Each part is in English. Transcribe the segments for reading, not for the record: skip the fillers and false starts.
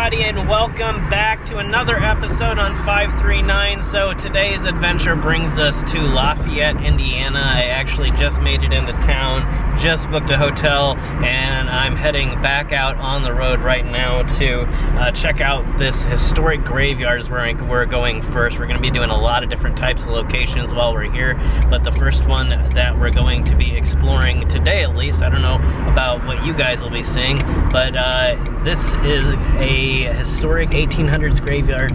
everybody, and welcome back to another episode on 539. So today's adventure brings us to Lafayette, Indiana. I actually just made it into town, just booked a hotel, and I'm heading back out on the road right now to check out this historic graveyard is where we're going first. We're going to be doing a lot of different types of locations while we're here, but the first one that we're going to be exploring today, at least, I don't know about what you guys will be seeing, but this is a historic 1800s graveyard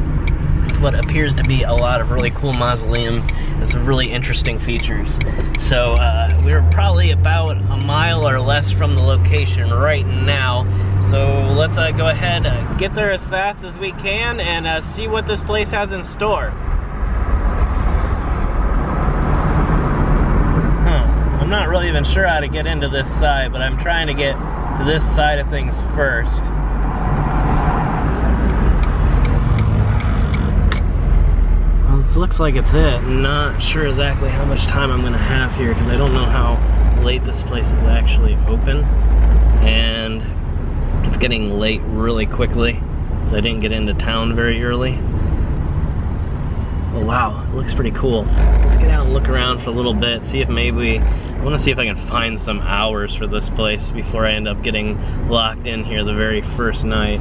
with what appears to be a lot of really cool mausoleums and some really interesting features. So we're probably about a mile or less from the location right now. So let's go ahead, get there as fast as we can and see what this place has in store. I'm not really even sure how to get into this side, but I'm trying to get to this side of things first. Well, this looks like it's it. Not sure exactly how much time I'm gonna have here because I don't know how late this place is actually open, and it's getting late really quickly because I didn't get into town very early. Oh wow, it looks pretty cool. Let's get out and look around for a little bit, see if maybe, I want to see if I can find some hours for this place before I end up getting locked in here the very first night.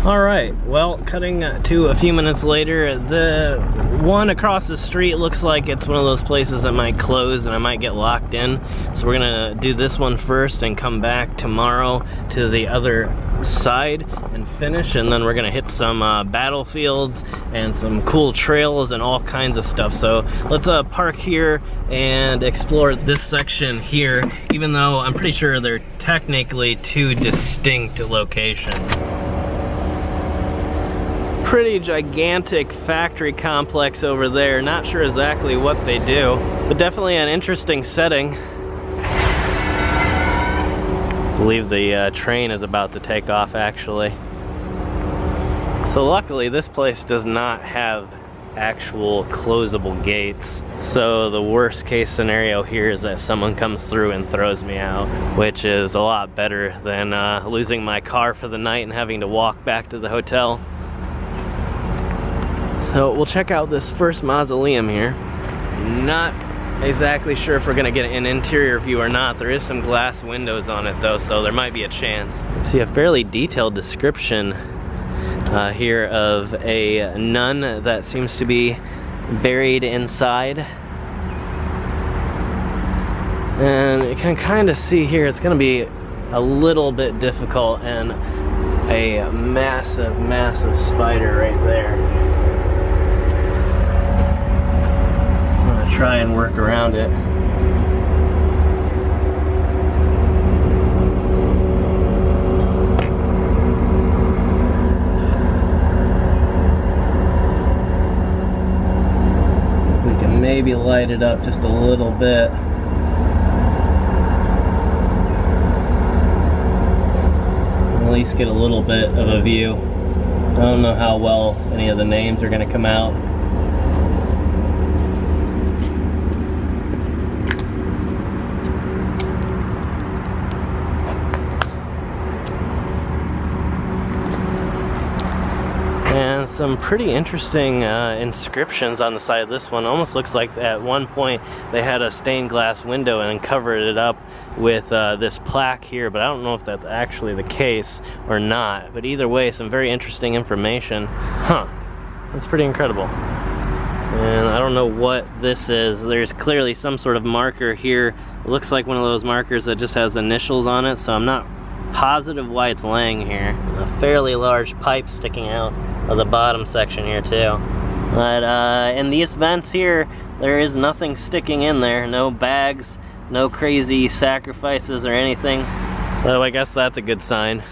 Alright, well, cutting to a few minutes later, the one across the street looks like it's one of those places that might close and I might get locked in. So we're gonna do this one first and come back tomorrow to the other side and finish, and then we're gonna hit some battlefields and some cool trails and all kinds of stuff. So let's park here and explore this section here, even though I'm pretty sure they're technically two distinct locations. Pretty gigantic factory complex over there. Not sure exactly what they do, but definitely an interesting setting. I believe the train is about to take off, actually. So luckily this place does not have actual closable gates, so the worst case scenario here is that someone comes through and throws me out, which is a lot better than losing my car for the night and having to walk back to the hotel. So we'll check out this first mausoleum here. Not exactly sure if we're gonna get an interior view or not. There is some glass windows on it though, so there might be a chance. See a fairly detailed description here of a nun that seems to be buried inside. And you can kind of see here it's gonna be a little bit difficult, and a massive, massive spider right there. Try and work around it. If we can maybe light it up just a little bit. At least get a little bit of a view. I don't know how well any of the names are going to come out. And some pretty interesting inscriptions on the side of this one. Almost looks like at one point they had a stained glass window and covered it up with this plaque here, but I don't know if that's actually the case or not. But either way, some very interesting information. Huh, that's pretty incredible. And I don't know what this is. There's clearly some sort of marker here. It looks like one of those markers that just has initials on it, so I'm not positive why it's laying here. A fairly large pipe sticking out of the bottom section here too. But in these vents here, there is nothing sticking in there. No bags, no crazy sacrifices or anything. So I guess that's a good sign.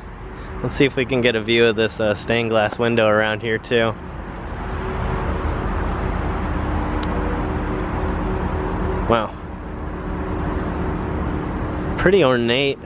Let's see if we can get a view of this stained glass window around here too. Wow. Pretty ornate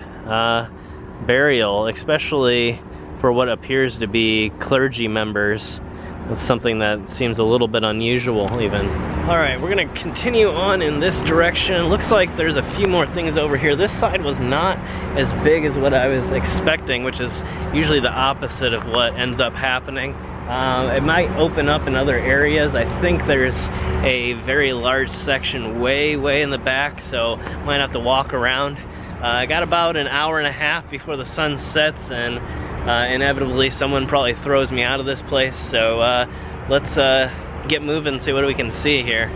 burial, especially for what appears to be clergy members That's something that seems a little bit unusual even. All right, we're gonna continue on in this direction. Looks like there's a few more things over here. This side was not as big as what I was expecting, which is usually the opposite of what ends up happening. It might open up in other areas. I think there's a very large section way in the back, so might have to walk around. I got about an hour and a half before the sun sets, and inevitably someone probably throws me out of this place. So let's get moving and see what we can see here.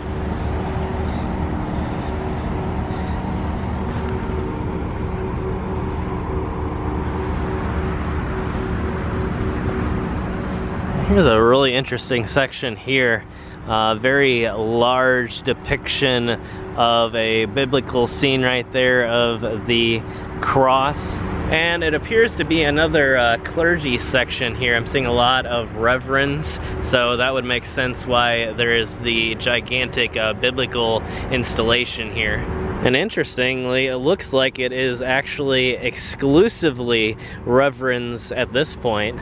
Here's a really interesting section here. Very large depiction of a biblical scene right there of the cross. And it appears to be another clergy section here. I'm seeing a lot of reverends, so that would make sense why there is the gigantic biblical installation here. And interestingly, it looks like it is actually exclusively reverends at this point.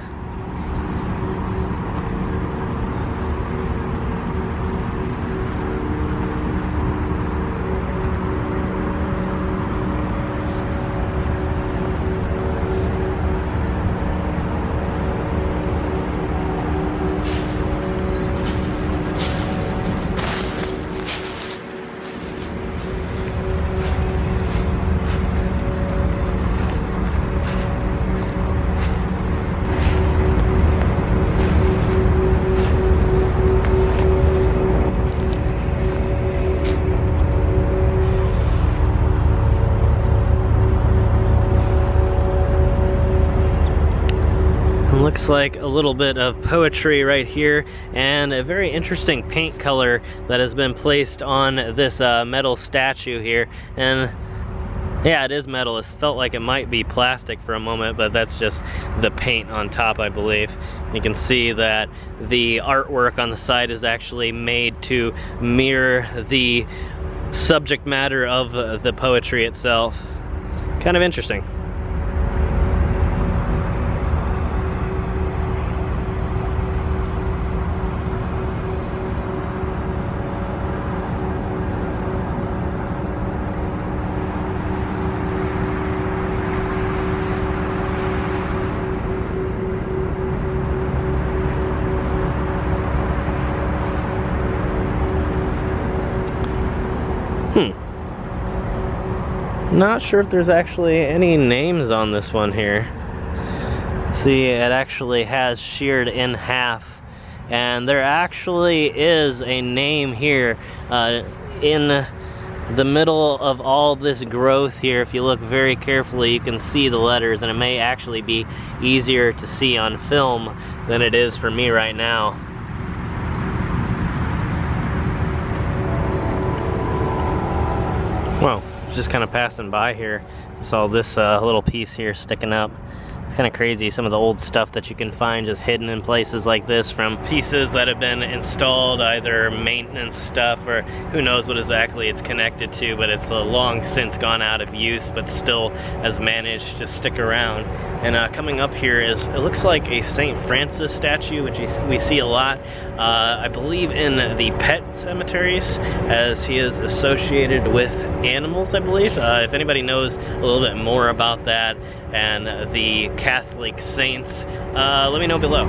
Looks like a little bit of poetry right here, and a very interesting paint color that has been placed on this metal statue here. And yeah, it is metal. It felt like it might be plastic for a moment, but that's just the paint on top, I believe. You can see that the artwork on the side is actually made to mirror the subject matter of the poetry itself. Kind of interesting. Not sure if there's actually any names on this one here. See, it actually has sheared in half, and there actually is a name here in the middle of all this growth here. If you look very carefully, you can see the letters, and it may actually be easier to see on film than it is for me right now. Whoa. Just kind of passing by here, I saw this little piece here sticking up. It's kind of crazy, some of the old stuff that you can find just hidden in places like this from pieces that have been installed, either maintenance stuff or who knows what exactly it's connected to, but it's long since gone out of use, but still has managed to stick around. And coming up here is, it looks like a St. Francis statue, which we see a lot, I believe in the pet cemeteries, as he is associated with animals, I believe. If anybody knows a little bit more about that and the Catholic saints, let me know below.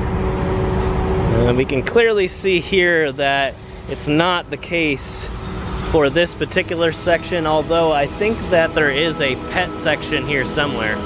We can clearly see here that it's not the case for this particular section, although I think that there is a pet section here somewhere.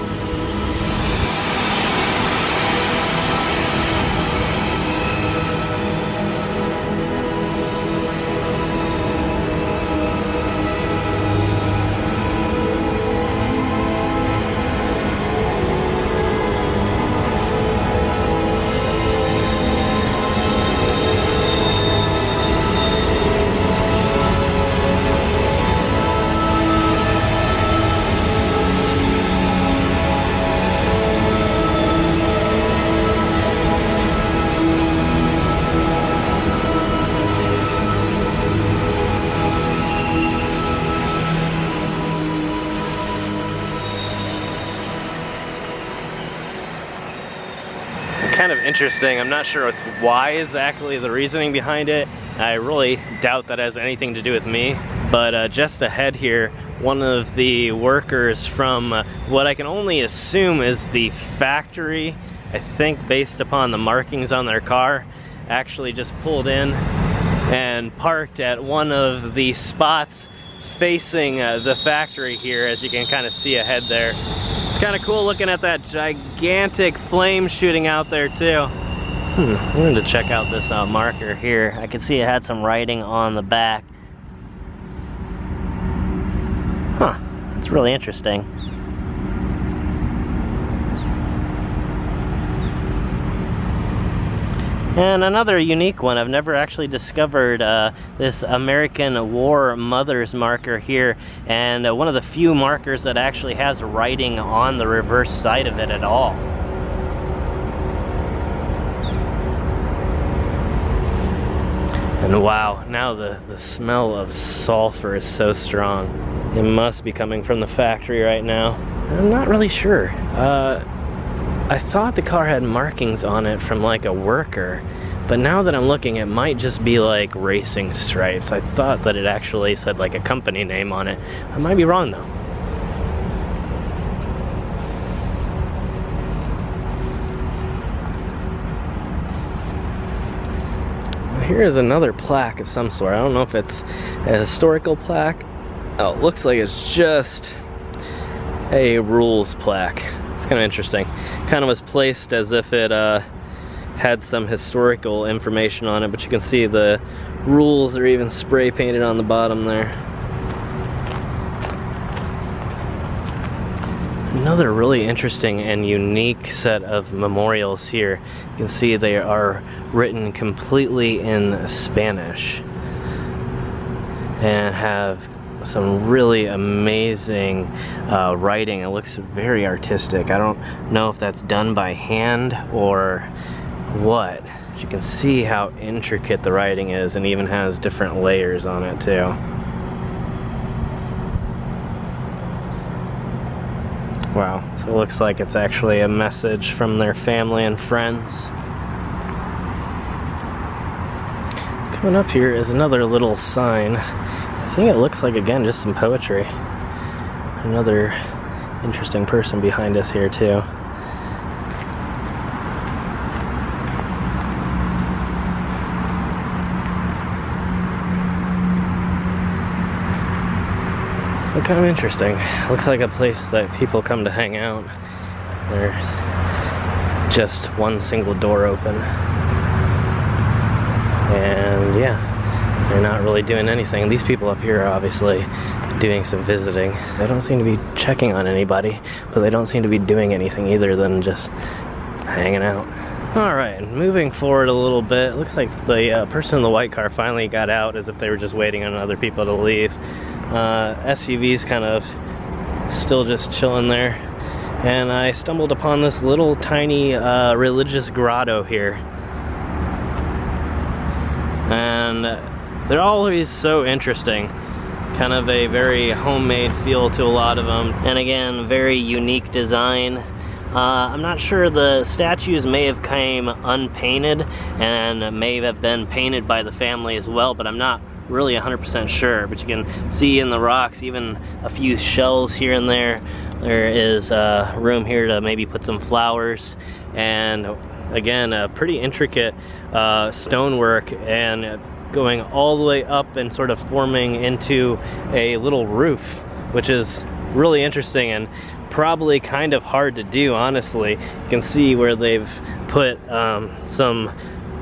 kind of interesting. I'm not sure why exactly the reasoning behind it. I really doubt that has anything to do with me. But just ahead here, one of the workers from what I can only assume is the factory, I think based upon the markings on their car, actually just pulled in and parked at one of the spots facing the factory here, as you can kind of see ahead there. It's kind of cool looking at that gigantic flame shooting out there too. I wanted to check out this marker here. I could see it had some writing on the back. Huh, it's really interesting. And another unique one, I've never actually discovered this American War Mothers marker here, and one of the few markers that actually has writing on the reverse side of it at all. And wow, now the smell of sulfur is so strong. It must be coming from the factory right now. I'm not really sure. I thought the car had markings on it from like a worker, but now that I'm looking, it might just be like racing stripes. I thought that it actually said like a company name on it. I might be wrong though. Here is another plaque of some sort. I don't know if it's a historical plaque. Oh, it looks like it's just a rules plaque. It's kind of interesting. Kind of was placed as if it had some historical information on it, but you can see the rules are even spray painted on the bottom there. Another really interesting and unique set of memorials here. You can see they are written completely in Spanish and have some really amazing writing. It looks very artistic. I don't know if that's done by hand or what. But you can see how intricate the writing is, and even has different layers on it too. Wow, so it looks like it's actually a message from their family and friends. Coming up here is another little sign. I think it looks like, again, just some poetry. Another interesting person behind us here too. So kind of interesting. Looks like a place that people come to hang out. There's just one single door open. And yeah, they're not really doing anything. These people up here are obviously doing some visiting. They don't seem to be checking on anybody, but they don't seem to be doing anything either than just hanging out. Alright, moving forward a little bit, it looks like the person in the white car finally got out, as if they were just waiting on other people to leave. SUV's kind of still just chilling there. And I stumbled upon this little tiny religious grotto here. And they're always so interesting. Kind of a very homemade feel to a lot of them. And again, very unique design. I'm not sure, the statues may have came unpainted and may have been painted by the family as well, but I'm not really 100% sure. But you can see in the rocks even a few shells here and there. There is room here to maybe put some flowers, and again, a pretty intricate stonework, and going all the way up and sort of forming into a little roof, which is really interesting and probably kind of hard to do, honestly. You can see where they've put some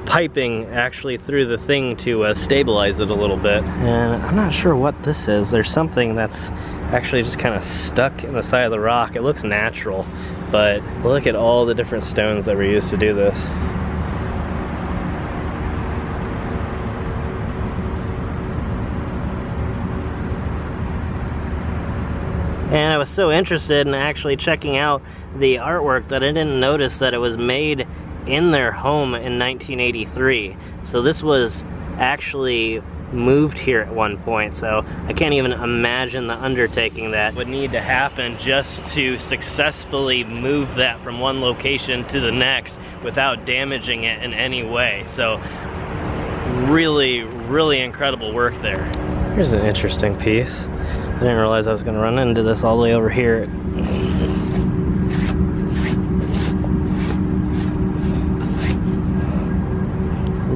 piping actually through the thing to stabilize it a little bit. And I'm not sure what this is. There's something that's actually just kind of stuck in the side of the rock. It looks natural, but look at all the different stones that were used to do this. And I was so interested in actually checking out the artwork that I didn't notice that it was made in their home in 1983. So this was actually moved here at one point, so I can't even imagine the undertaking that would need to happen just to successfully move that from one location to the next without damaging it in any way. So really, really incredible work there. Here's an interesting piece. I didn't realize I was going to run into this all the way over here.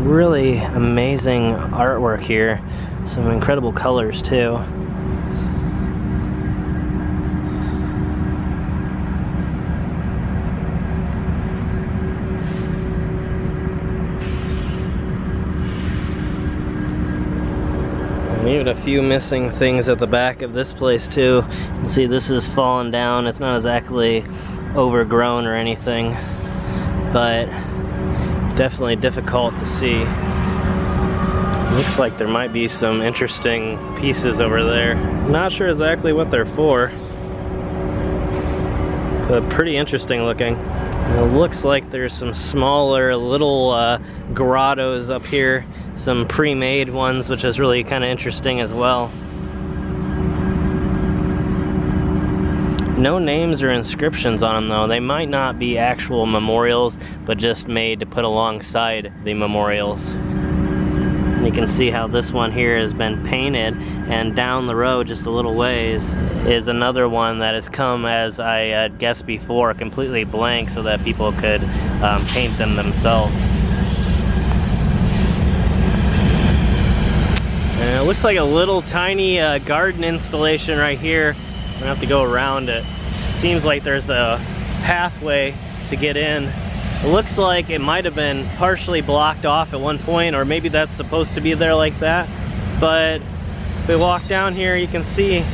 Really amazing artwork here. Some incredible colors too. And even a few missing things at the back of this place too. You can see this is fallen down. It's not exactly overgrown or anything, but definitely difficult to see. Looks like there might be some interesting pieces over there. Not sure exactly what they're for, but pretty interesting looking. It looks like there's some smaller little grottos up here, some pre-made ones, which is really kind of interesting as well. No names or inscriptions on them though. They might not be actual memorials, but just made to put alongside the memorials. And you can see how this one here has been painted, and down the road just a little ways is another one that has come, as I guessed before, completely blank so that people could paint them themselves. And it looks like a little tiny garden installation right here. I'm gonna have to go around it. Seems like there's a pathway to get in. It looks like it might have been partially blocked off at one point, or maybe that's supposed to be there like that. But if we walk down here, you can see it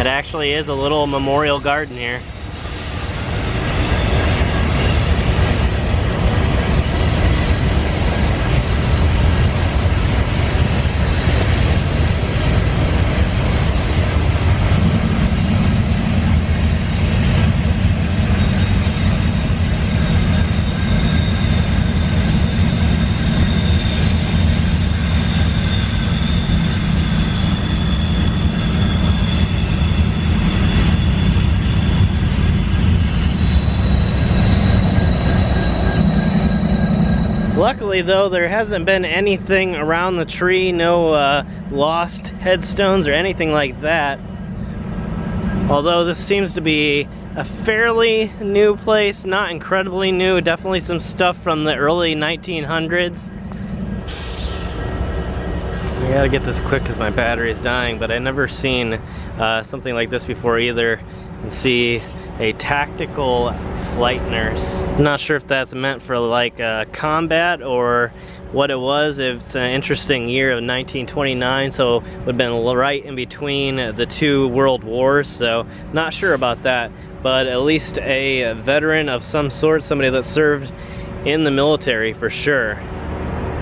actually is a little memorial garden here. Luckily though, there hasn't been anything around the tree, no lost headstones or anything like that. Although this seems to be a fairly new place, not incredibly new, definitely some stuff from the early 1900s. I gotta get this quick because my battery's dying, but I've never seen something like this before either. You can see a tactical flight nurse. I'm not sure if that's meant for like combat or what it was. It's an interesting year of 1929, so it would have been right in between the two world wars, so not sure about that, but at least a veteran of some sort, somebody that served in the military for sure.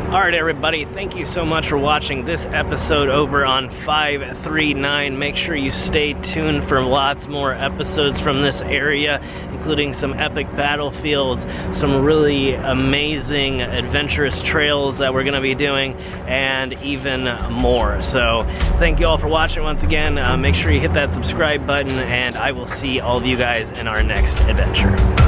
Alright everybody, thank you so much for watching this episode over on 539. Make sure you stay tuned for lots more episodes from this area, including some epic battlefields, some really amazing adventurous trails that we're going to be doing, and even more. So thank you all for watching once again. Make sure you hit that subscribe button, and I will see all of you guys in our next adventure.